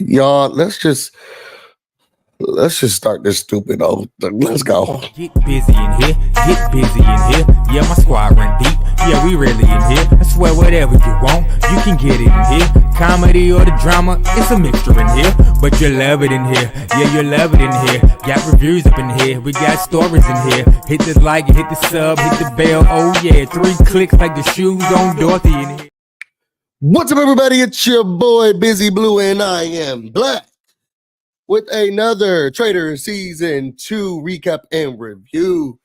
Y'all, let's just start this stupid old thing. Let's go. Get busy in here, get busy in here. Yeah, my squad run deep. Yeah, we really in here. I swear whatever you want, you can get it in here. Comedy or the drama, it's a mixture in here. But you love it in here. Yeah, you love it in here. Got reviews up in here. We got stories in here. Hit the like, hit the sub, hit the bell. Oh yeah, 3 clicks like the shoes on Dorothy in here. What's up, everybody? It's your boy BusyBlu, and I am Black with another Traitors Season 2 recap and review.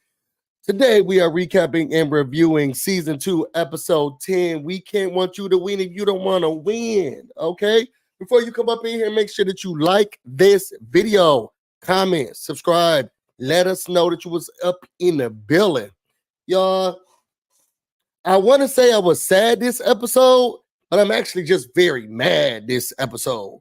Today, we are recapping and reviewing Season 2, Episode 10. We can't want you to win if you don't want to win, okay? Before you come up in here, make sure that you like this video, comment, subscribe. Let us know that you was up in the building. Y'all, I want to say I was sad this episode, but I'm actually just very mad this episode.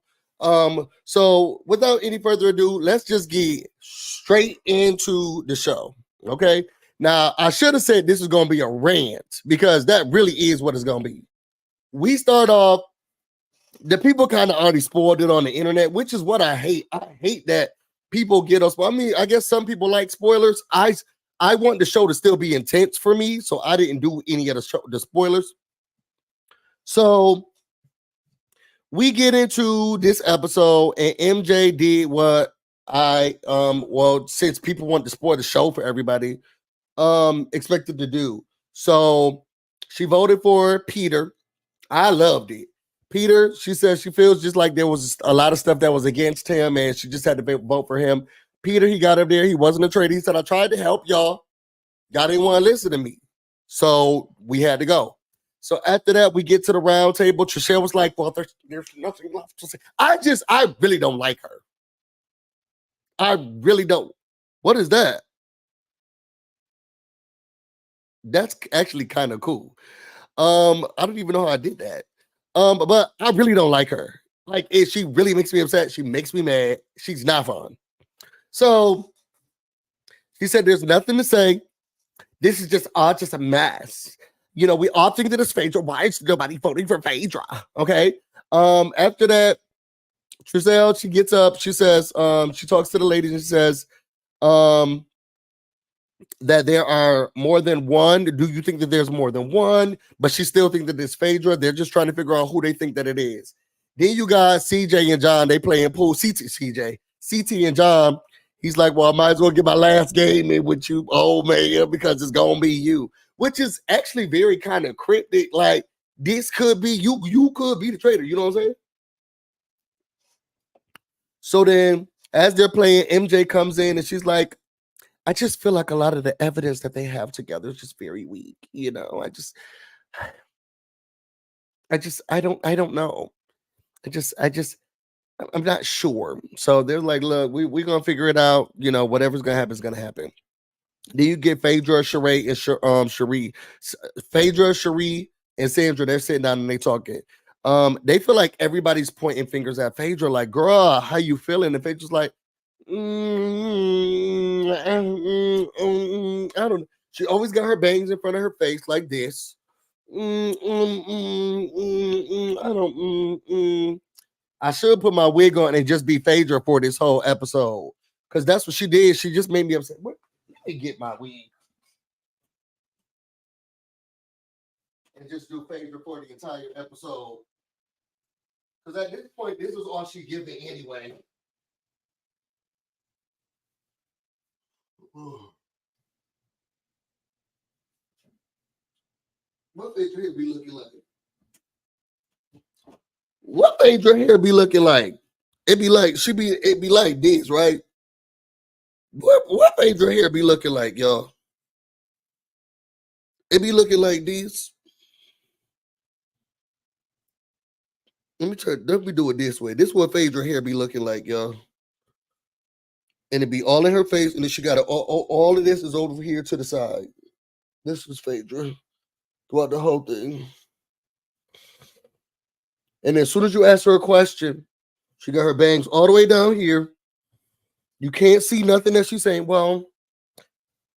So without any further ado, let's just get straight into the show. Okay. Now I should have said this is gonna be a rant because that really is what it's gonna be. We start off, the people kind of already spoiled it on the internet, which is what I hate. I hate that people get us. I mean, I guess some people like spoilers. I want the show to still be intense for me, so I didn't do any of the spoilers. So we get into this episode, and MJ did what since people want to spoil the show for everybody, expected to do. So she voted for Peter. I loved it. Peter, she says she feels just like there was a lot of stuff that was against him, and she just had to vote for him. Peter, he got up there. He wasn't a traitor. He said, I tried to help y'all. Y'all didn't want to listen to me. So we had to go. So after that, we get to the round table. Trishelle was like, well, there's nothing left to say. I really don't like her. I really don't. What is that? That's actually kind of cool. I don't even know how I did that. But I really don't like her. Like, she really makes me upset. She makes me mad. She's not fun. So she said, there's nothing to say. This is just a mess. You know, we all think that it's Phae Dra. Why is nobody voting for Phae Dra? Okay. After that, Trishelle, she gets up, she says, she talks to the ladies and she says, that there are more than one. Do you think that there's more than one? But she still thinks that it's Phae Dra. They're just trying to figure out who they think that it is. Then you got CJ and John, they playing pool. CT and John, he's like, well, I might as well get my last game in with you, old man, because it's gonna be you. Which is actually very kind of cryptic. Like, this could be you. You could be the traitor. You know what I'm saying? So then, as they're playing, MJ comes in and she's like, I just feel like a lot of the evidence that they have together is just very weak. You know, I don't know. I'm not sure. So they're like, look, we're going to figure it out. You know, whatever's going to happen is going to happen. Then you get Phae Dra, Sheree, and Cherie. Phae Dra, Cherie, and Sandra, they're sitting down and they talking. They feel like everybody's pointing fingers at Phae Dra, like, girl, how you feeling? And Phae Dra's like, I don't know. She always got her bangs in front of her face like this. I don't. I should put my wig on and just be Phae Dra for this whole episode, because that's what she did. She just made me upset. What? Let me get my wig and just do Phae Dra for the entire episode. Because at this point, this was all she giving anyway. What Phae Dra hair be looking like? What Phae Dra hair be looking like? It be like it be like this, right? What Phae Dra hair be looking like, y'all? It be looking like this. Let me do it this way. This is what Phae Dra hair be looking like, y'all. And it be all in her face, and then she got all of this is over here to the side. This was Phae Dra throughout the whole thing. And as soon as you ask her a question, she got her bangs all the way down here. You can't see nothing that she's saying. Well,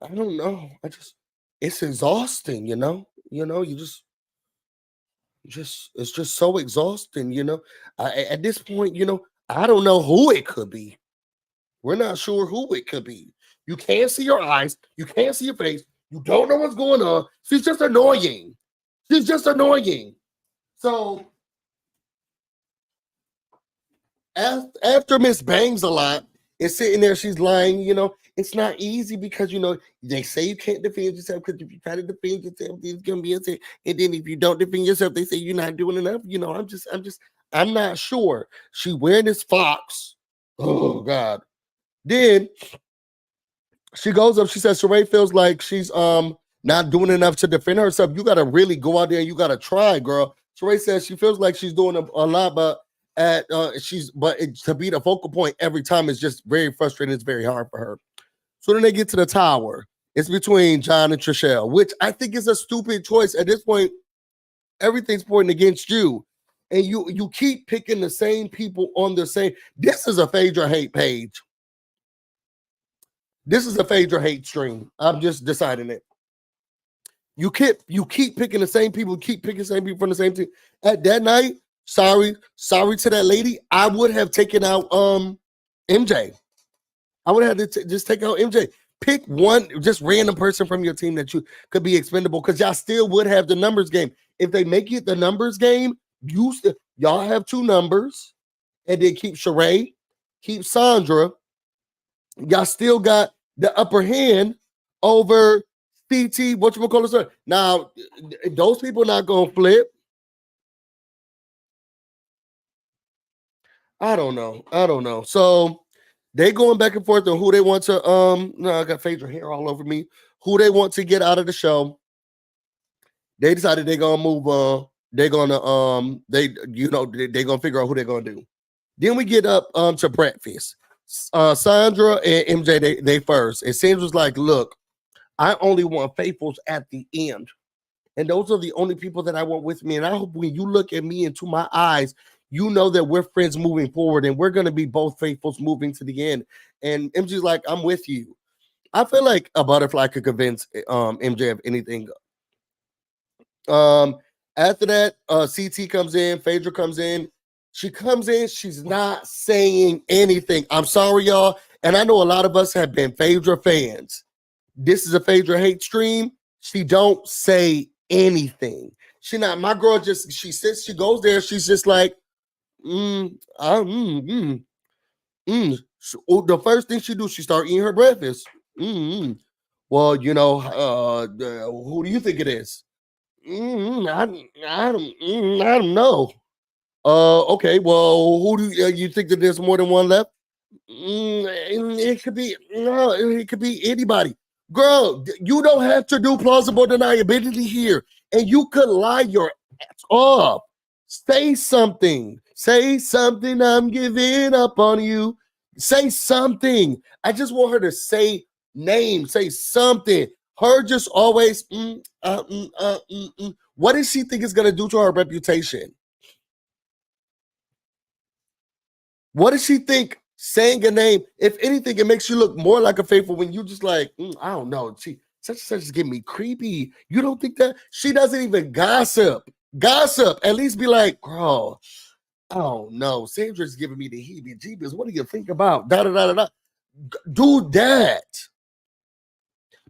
I don't know. It's exhausting, you know. You just it's just so exhausting, you know. At this point, I don't know who it could be. We're not sure who it could be. You can't see your eyes. You can't see your face. You don't know what's going on. She's just annoying. She's just annoying. So after Miss Bangs a lot is sitting there, she's lying. It's not easy because they say you can't defend yourself because if you try to defend yourself, there's gonna be a thing. And then if you don't defend yourself, they say you're not doing enough. I'm not sure. She wearing this fox. Oh God. Then she goes up. She says Sheree feels like she's not doing enough to defend herself. You gotta really go out there and you gotta try, girl. Sheree says she feels like she's doing a lot, but to be the focal point every time is just very frustrating. It's very hard for her. So then they get to the tower. It's between John and Trishelle, which I think is a stupid choice. At this point, everything's pointing against you. And you keep picking the same people on the same. This is a Phae Dra hate page. This is a Phae Dra hate stream. I'm just deciding it. You keep picking the same people, keep picking the same people from the same team. At that night, sorry to that lady. I would have taken out MJ. I would have to just take out MJ. Pick one just random person from your team that you could be expendable because y'all still would have the numbers game. If they make it the numbers game, y'all have 2 numbers, and then keep Sheree, keep Sandra. Y'all still got the upper hand over CT. Whatchamacallit? Now, those people not gonna flip. I don't know. So they going back and forth on who they want to no, I got Phae Dra hair all over me. Who they want to get out of the show. They decided they're gonna move on. They're gonna they're gonna figure out who they're gonna do. Then we get up to breakfast. Sandra and MJ they first. And Sandra's like, look, I only want faithfuls at the end. And those are the only people that I want with me. And I hope when you look at me into my eyes, you know that we're friends moving forward and we're going to be both faithfuls moving to the end. And MJ's like, I'm with you. I feel like a butterfly could convince MJ of anything. After that, CT comes in, Phae Dra comes in. She comes in, she's not saying anything. I'm sorry, y'all. And I know a lot of us have been Phae Dra fans. This is a Phae Dra hate stream. She don't say anything. She not my girl. She sits. She goes there. She's just like, the first thing she do, she start eating her breakfast. Well, who do you think it is? I don't know. Okay. Well, who do you think that there's more than one left? It could be it could be anybody. Girl, you don't have to do plausible deniability here, and you could lie your ass off. Say something. Say something. I'm giving up on you. Say something. I just want her to say name. Say something. Her just always. What does she think is gonna do to her reputation? What does she think saying a name? If anything, it makes you look more like a faithful when you just like, I don't know. She such and such is getting me creepy. You don't think that? She doesn't even gossip. Gossip. At least be like, girl, I don't know. Sandra's giving me the heebie-jeebies. What do you think about? Da da da da da. Do that.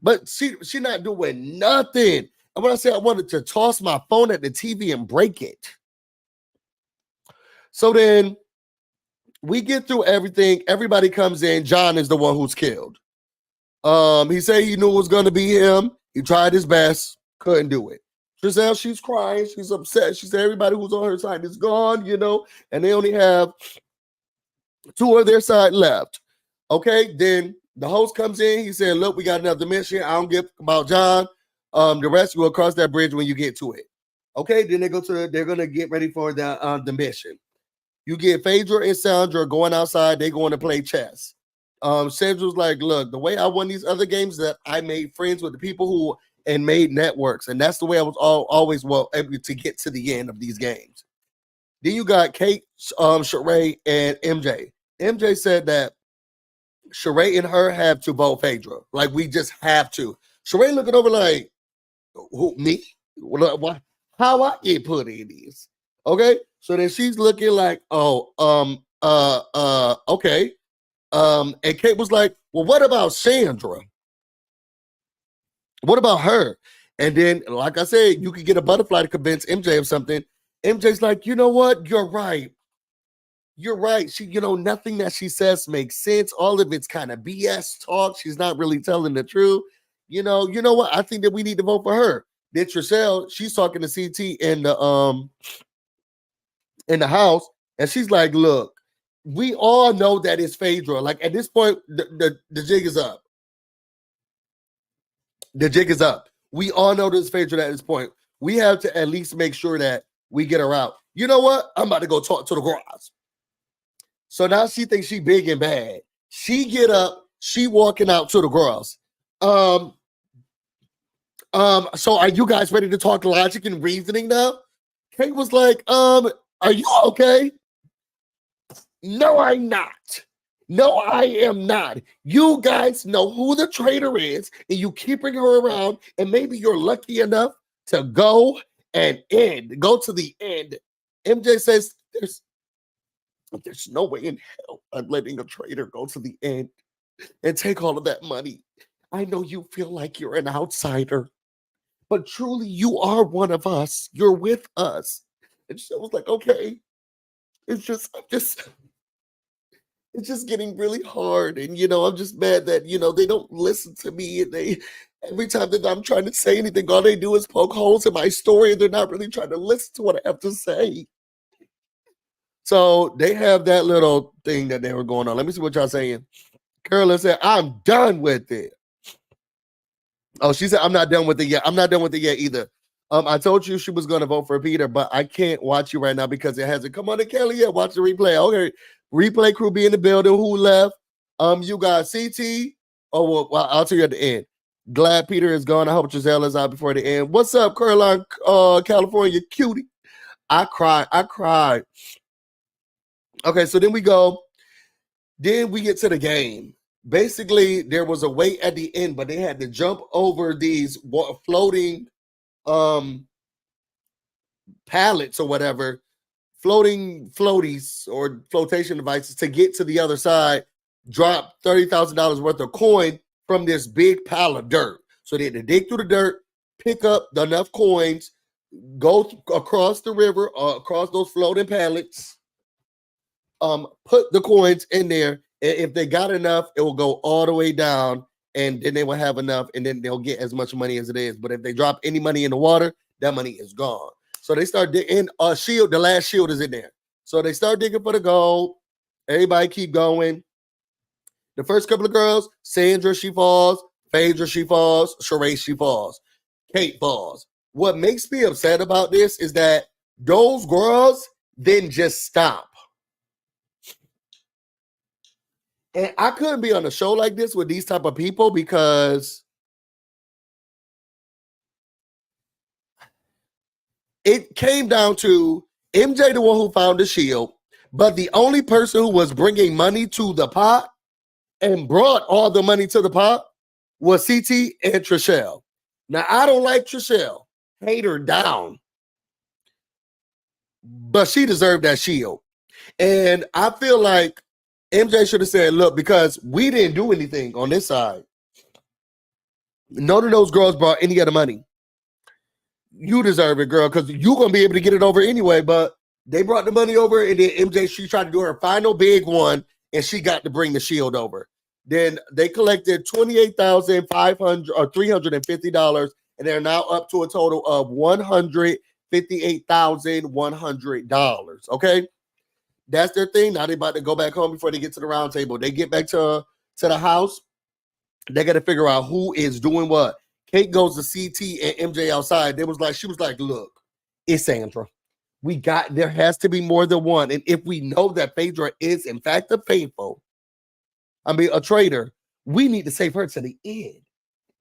But she not doing nothing. And when I say I wanted to toss my phone at the TV and break it. So then we get through everything. Everybody comes in. John is the one who's killed. He said he knew it was going to be him. He tried his best. Couldn't do it. Trishelle, she's crying. She's upset. She said everybody who's on her side is gone, and they only have 2 of their side left. Okay, then the host comes in. He said, look, we got another mission. I don't give about John. The rest will cross that bridge when you get to it. Okay, then they're going to get ready for the mission. You get Phae Dra and Sandra going outside. They're going to play chess. Sandra's like, look, the way I won these other games that I made friends with the people and made networks. And that's the way I was always able to get to the end of these games. Then you got Kate, Sheree, and MJ. MJ said that Sheree and her have to vote Phae Dra. Like, we just have to. Sheree looking over like, who, me? What? How I get put in this? Okay? So then she's looking like, Okay. And Kate was like, well, what about Sandra? What about her? And then, like I said, you could get a butterfly to convince MJ of something. MJ's like, you know what? You're right. You're right. She, nothing that she says makes sense. All of it's kind of BS talk. She's not really telling the truth. You know what? I think that we need to vote for her. Then Trishelle, she's talking to CT in the house, and she's like, look, we all know that it's Phae Dra. Like at this point, the jig is up. The jig is up. We all know this Phae Dra at this point. We have to at least make sure that we get her out. You know what? I'm about to go talk to the girls. So now she thinks she big and bad. She get up, she walking out to the girls. So are you guys ready to talk logic and reasoning now? Kate was like, are you okay? No, I'm not. No, I am not. You guys know who the traitor is, and you keeping her around, and maybe you're lucky enough to go to the end. MJ says there's no way in hell I'm letting a traitor go to the end and take all of that money. I know you feel like you're an outsider, but truly you are one of us. You're with us. And she was like, okay, it's just getting really hard. And, I'm just mad that, they don't listen to me. And every time that I'm trying to say anything, all they do is poke holes in my story. And they're not really trying to listen to what I have to say. So they have that little thing that they were going on. Let me see what y'all saying. Carolyn said, I'm done with it. Oh, she said, I'm not done with it yet. I'm not done with it yet either. I told you she was going to vote for Peter, but I can't watch you right now because it hasn't come on to Kelly yet. Watch the replay. Okay. Replay crew be in the building. Who left? You got CT. Oh, well, I'll tell you at the end. Glad Peter is gone. I hope Giselle is out before the end. What's up, Caroline, California cutie? I cried. Okay, so then we get to the game. Basically, there was a wait at the end, but they had to jump over these floating pallets or whatever, floaties or flotation devices to get to the other side, drop $30,000 worth of coin from this big pile of dirt. So they had to dig through the dirt, pick up enough coins, go across the river, across those floating pallets, put the coins in there. And if they got enough, it will go all the way down, and then they will have enough, and then they'll get as much money as it is. But if they drop any money in the water, that money is gone. So they start digging. Shield, the last shield is in there. So they start digging for the gold. Everybody keep going. The first couple of girls, Sandra, she falls. Phae Dra, she falls. Sheree, she falls. Kate falls. What makes me upset about this is that those girls didn't just stop. And I couldn't be on a show like this with these type of people because it came down to MJ, the one who found the shield, but the only person who was bringing money to the pot and brought all the money to the pot was CT and Trishelle. Now, I don't like Trishelle. Hate her down. But she deserved that shield. And I feel like MJ should have said, look, because we didn't do anything on this side. None of those girls brought any other money. You deserve it, girl, because you're going to be able to get it over anyway. But they brought the money over, and then MJ, she tried to do her final big one, and she got to bring the shield over. Then they collected $28,500 or $350, and they're now up to a total of $158,100. Okay? That's their thing. Now they're about to go back home before they get to the round table. They get back to the house. They got to figure out who is doing what. Kate goes to CT and MJ outside. She was like, look, it's Sandra. There has to be more than one. And if we know that Phae Dra is in fact a traitor, we need to save her to the end.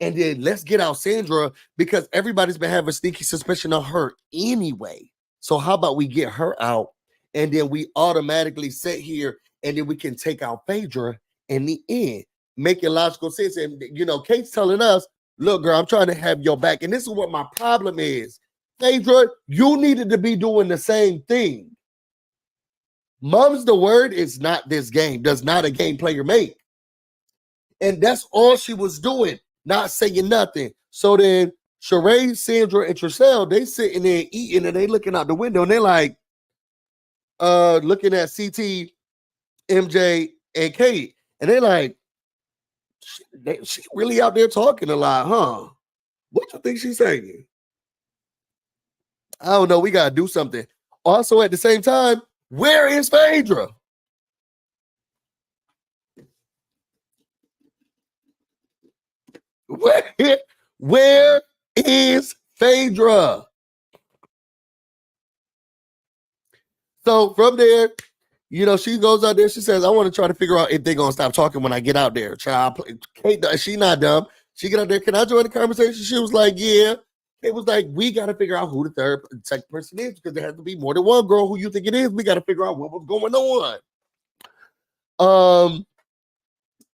And then let's get out Sandra because everybody's been having a sneaky suspicion of her anyway. So how about we get her out? And then we automatically sit here and then we can take out Phae Dra in the end. Making logical sense. And, Kate's telling us, look, girl, I'm trying to have your back. And this is what my problem is. Phae Dra, you needed to be doing the same thing. Mum's the word is not this game. Does not a game player make. And that's all she was doing, not saying nothing. So then Sheree, Sandra, and Tricelle, they sitting there eating and they looking out the window and they're like, looking at CT, MJ, and Kate. And they're like, she really out there talking a lot, huh? What you think she's saying? I don't know. We got to do something. Also, at the same time, where is Phae Dra? Where is Phae Dra? So from there, she goes out there. She says, I want to try to figure out if they're going to stop talking when I get out there. Child, Kate, she not dumb. She get out there. Can I join the conversation? She was like, yeah. It was like, we got to figure out who the second person is because there has to be more than one girl who you think it is. We got to figure out what was going on.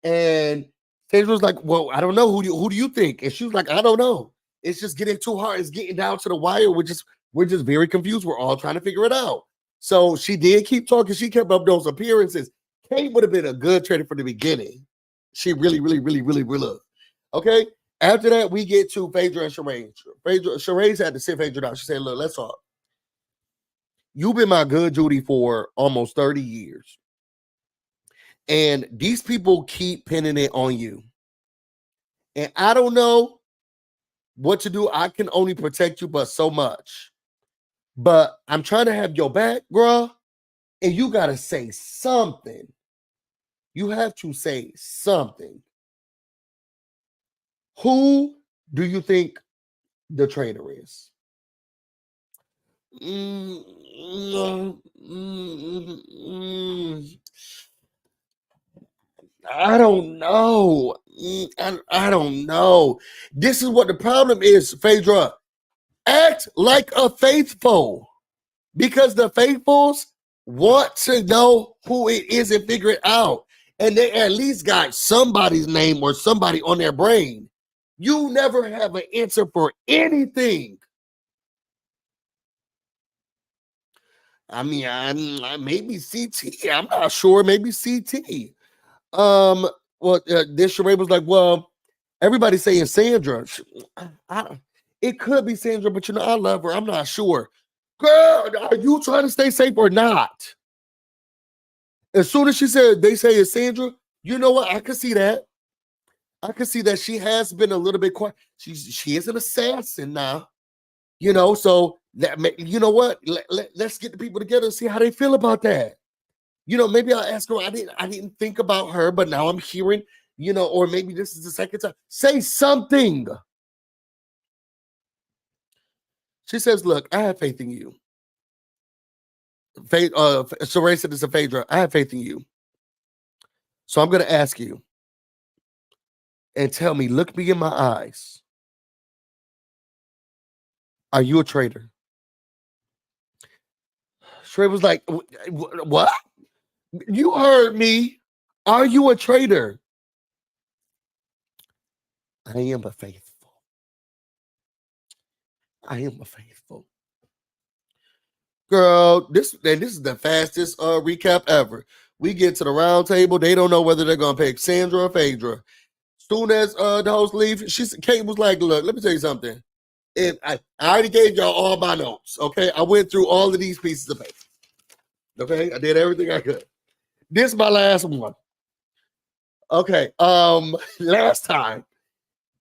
And Taylor was like, well, I don't know. Who do you think? And she was like, I don't know. It's just getting too hard. It's getting down to the wire. We're just very confused. We're all trying to figure it out. So she did keep talking. She kept up those appearances. Kate would have been a good trader from the beginning. She really would. Okay. After that, we get to Phae Dra and Sheree. Sheree's had to sit Phae Dra down. She said, look, let's talk. You've been my good Judy for almost 30 years. And these people keep pinning it on you. And I don't know what to do. I can only protect you, but so much. But I'm trying to have your back, girl. And you got to say something. You have to say something. Who do you think the traitor is? I don't know. I don't know. This is what the problem is, Phae Dra. Act like a faithful. Because the faithfuls want to know who it is and figure it out. And they at least got somebody's name or somebody on their brain. You never have an answer for anything. I mean, maybe CT. I'm not sure. Maybe CT. This Sheree was like, well, everybody's saying Sandra. It could be Sandra, but I love her. I'm not sure. Girl, are you trying to stay safe or not? As soon as she said they say it's Sandra, you know what? I could see that. I could see that she has been a little bit quiet. She is an assassin now, so that, you know what? Let's get the people together and see how they feel about that. Maybe I'll ask her. I didn't think about her, but now I'm hearing, or maybe this is the second time. Say something. She says, look, I have faith in you. Sheree said it's a Phae Dra. I have faith in you. So I'm going to ask you and tell me, look me in my eyes. Are you a traitor? Sheree was like, what? You heard me. Are you a traitor? I am a faithful. I am a faithful. Girl, this is the fastest recap ever. We get to the round table. They don't know whether they're going to pick Sandra or Phae Dra. Soon as the host leaves, Kate was like, look, let me tell you something. If I already gave y'all all my notes, okay? I went through all of these pieces of paper. Okay? I did everything I could. This is my last one. Okay. Last time,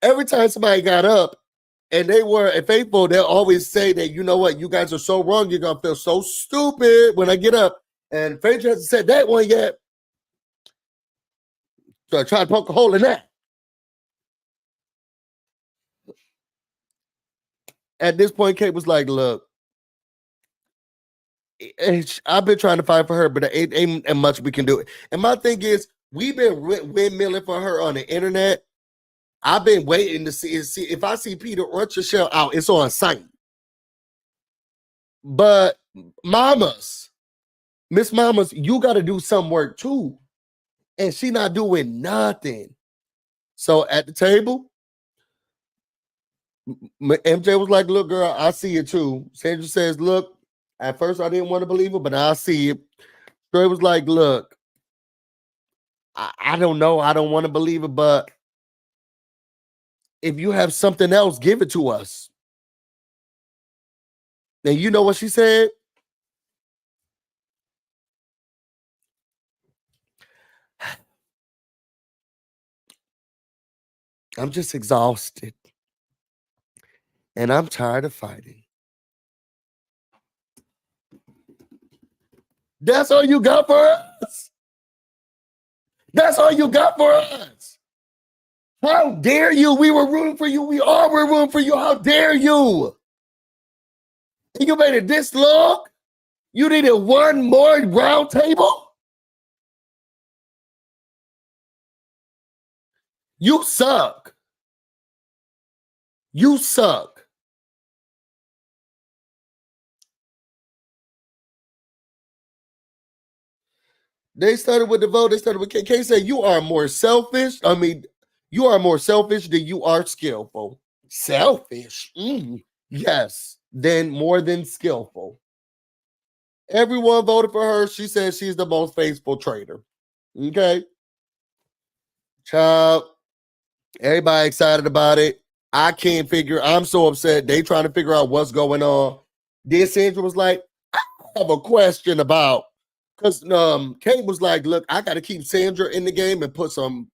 every time somebody got up and they were faithful, they'll always say that, you know what, you guys are so wrong, you're gonna feel so stupid when I get up. And Phae Dra hasn't said that one yet. So I try to poke a hole in that. At this point, Kate was like, look, I've been trying to fight for her, but it ain't much we can do. And my thing is, we've been windmilling for her on the internet. I've been waiting to see if I see Peter or Trishelle out, it's on site. But Miss Mamas, you got to do some work too. And she not doing nothing. So at the table, MJ was like, look, girl, I see it too. Sandra says, look, at first I didn't want to believe it, but I see it. Trey was like, look, I don't know. I don't want to believe it, but if you have something else, give it to us. And you know what she said? I'm just exhausted. And I'm tired of fighting. That's all you got for us? That's all you got for us? How dare you? We were rooting for you. We all were rooting for you. How dare you? And you made it this long? You needed one more round table? You suck. You suck. They started with the vote. They started with K said, you are more selfish. I mean, you are more selfish than you are skillful. Selfish? Yes, then more than skillful. Everyone voted for her. She said she's the most faithful traitor. Okay. Child, everybody excited about it. I can't figure. I'm so upset. They trying to figure out what's going on. Then Sandra was like, I have a question about, because Kate was like, look, I got to keep Sandra in the game and put some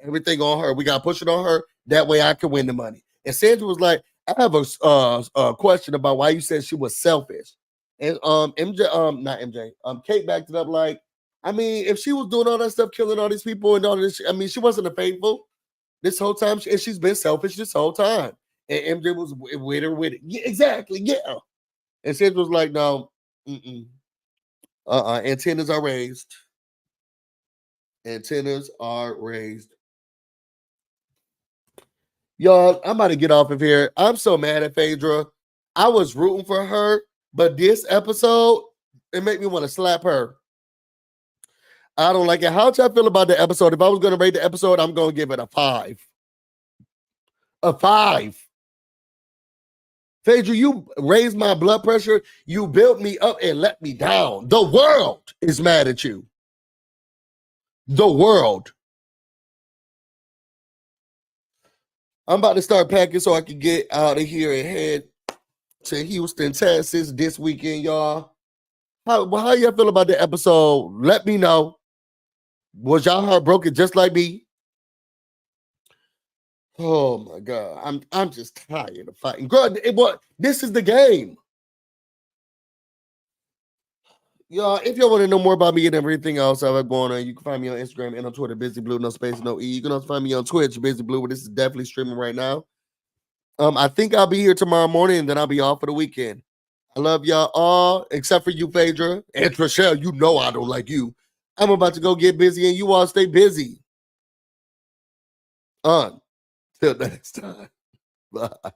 everything on her. We got to push it on her. That way I can win the money. And Sandra was like, I have a question about why you said she was selfish. And not MJ, Kate backed it up like, I mean, if she was doing all that stuff, killing all these people and all this, I mean, she wasn't a faithful this whole time, and she's been selfish this whole time. And MJ was with her with it. Yeah, exactly, yeah. And Sandra was like, no, antennas are raised. Antennas are raised. Y'all, I'm about to get off of here. I'm so mad at Phae Dra. I was rooting for her, but this episode, it made me want to slap her. I don't like it. How y'all feel about the episode? If I was going to rate the episode, I'm going to give it a 5. A 5. Phae Dra, you raised my blood pressure. You built me up and let me down. The world is mad at you. The world. I'm about to start packing so I can get out of here and head to Houston, Texas this weekend, y'all. How y'all feel about the episode? Let me know. Was y'all heartbroken just like me? Oh my God. I'm just tired of fighting. Girl, this is the game. Y'all, if y'all want to know more about me and everything else I have going on, you can find me on Instagram and on Twitter, BusyBlu, no space, no E. You can also find me on Twitch, BusyBlu, where this is definitely streaming right now. I think I'll be here tomorrow morning, and then I'll be off for the weekend. I love y'all all, except for you, Phae Dra. And Trishelle, you know I don't like you. I'm about to go get busy, and you all stay busy. Till next time. Bye.